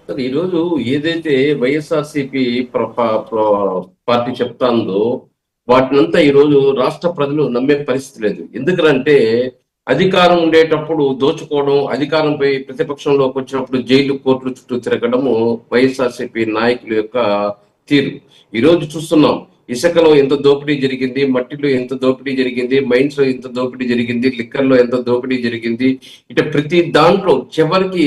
Sir ఈరోజు ఏదైతే YSRCP party చెప్తాందో వాటినంతా ఈరోజు రాష్ట్ర ప్రజలు నమ్మే పరిస్థితి లేదు. ఎందుకంటే అధికారం ఉండేటప్పుడు దోచుకోవడం, అధికారంపై ప్రతిపక్షంలోకి వచ్చినప్పుడు జైలు కోర్టుల చుట్టూ తిరగడము వైఎస్ఆర్సీపీ నాయకుల యొక్క తీరు. ఈరోజు చూస్తున్నాం, ఇసుకలో ఎంత దోపిడీ జరిగింది, మట్టిలో ఎంత దోపిడీ జరిగింది, మైన్స్ లో ఎంత దోపిడీ జరిగింది, లిక్కర్ లో ఎంత దోపిడీ జరిగింది. ఇట ప్రతి దాంట్లో చివరికి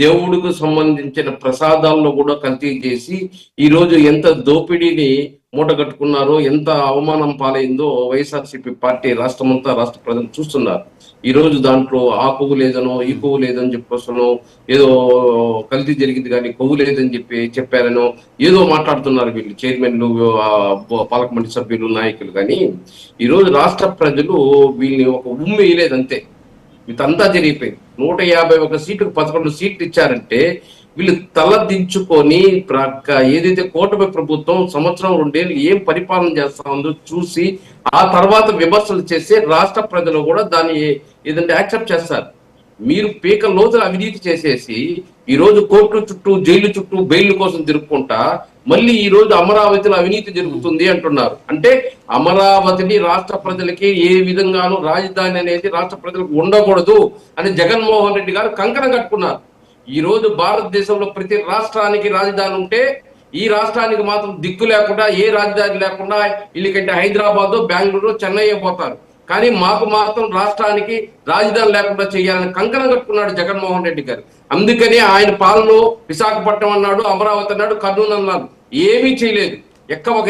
దేవుడికి సంబంధించిన ప్రసాదాల్లో కూడా కల్తీ చేసి ఈరోజు ఎంత దోపిడీని మూటగట్టుకున్నారో, ఎంత అవమానం పాలైందో వైఎస్ఆర్సీపీ పార్టీ రాష్ట్ర ప్రజలు చూస్తున్నారు. ఈ రోజు దాంట్లో ఆ కొవ్వు లేదనో, ఈ కొవ్వు లేదని చెప్పొస్తానో, ఏదో కల్తీ జరిగింది కానీ కొవ్వు లేదని చెప్పారనో ఏదో మాట్లాడుతున్నారు వీళ్ళు చైర్మన్లు, పాలక మండలి సభ్యులు, నాయకులు. కానీ ఈరోజు రాష్ట్ర ప్రజలు వీళ్ళని ఒక ఉమ్మి వేయలేదంతే. ఇదంతా జరిగిపోయింది. 151 సీట్లకు 11 సీట్లు ఇచ్చారంటే వీళ్ళు తలదించుకొని ఏదైతే కూటమి ప్రభుత్వం సంవత్సరం 2 ఏళ్ళు ఏం పరిపాలన చేస్తా ఉందో చూసి ఆ తర్వాత విమర్శలు చేస్తే రాష్ట్ర ప్రజలు కూడా దాన్ని ఏదంటే యాక్సెప్ట్ చేస్తారు. మీరు పీక లోతుల అవినీతి చేసేసి ఈ రోజు కోర్టు చుట్టూ, జైలు చుట్టూ బెయిల్ కోసం తిరుక్కుంటా మళ్ళీ ఈ రోజు అమరావతిలో అవినీతి జరుగుతుంది అంటున్నారు. అంటే అమరావతిని రాష్ట్ర ప్రజలకి ఏ విధంగానూ రాజధాని అనేది రాష్ట్ర ప్రజలకు ఉండకూడదు అని జగన్మోహన్ రెడ్డి గారు కంకణం కట్టుకున్నారు. ఈ రోజు భారతదేశంలో ప్రతి రాష్ట్రానికి రాజధాని ఉంటే ఈ రాష్ట్రానికి మాత్రం దిక్కు లేకుండా, ఏ రాజధాని లేకుండా వీళ్ళకంటే హైదరాబాద్, బెంగళూరు, చెన్నై పోతారు. కానీ మాకు మాత్రం రాష్ట్రానికి రాజధాని లేకుండా చేయాలని కంకణం కట్టుకున్నాడు జగన్మోహన్ రెడ్డి గారు. అందుకని ఆయన పాలనలో విశాఖపట్నం అన్నాడు, అమరావతి అన్నాడు, కర్నూలు అన్నాడు. ఏమీ చేయలేదు, ఒక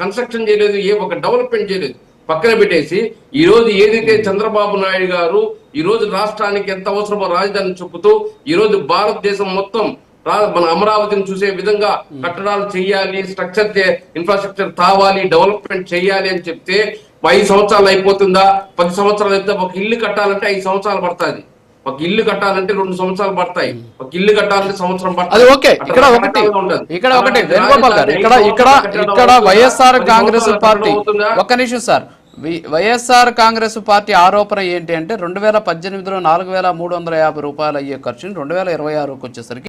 కన్స్ట్రక్షన్ చేయలేదు, ఒక డెవలప్మెంట్ చేయలేదు. పక్కన పెట్టేసి ఈ రోజు ఏదైతే చంద్రబాబు నాయుడు గారు ఈ రోజు రాష్ట్రానికి ఎంత అవసరమో రాజధాని చెప్పుతూ ఈ రోజు భారతదేశం మొత్తం మన అమరావతిని చూసే విధంగా కట్టడాలు చేయాలి, ఇన్ఫ్రాస్ట్రక్చర్ తావాలి, డెవలప్మెంట్ చేయాలి అని చెప్తే 5 సంవత్సరాలు అయిపోతుందా, 10 సంవత్సరాలు అయితే ఒక ఇల్లు కట్టాలంటే 5 సంవత్సరాలు పడుతుంది. ఒక ఇల్లు కట్టాలంటే 2 సంవత్సరాలు పడతాయి. ఒక ఇల్లు కట్టాలంటే సంవత్సరం పడుతుంది. ఇక్కడ ఒకటి వేణుగోపాల్ గారు, ఇక్కడ వైఎస్ఆర్ కాంగ్రెస్ పార్టీ, ఒక్క నిమిషం సార్, వైఎస్ఆర్ కాంగ్రెస్ పార్టీ ఆరోపణ ఏంటి అంటే 2018లో 4,350 రూపాయలు అయ్యే ఖర్చుని 2026కి వచ్చేసరికి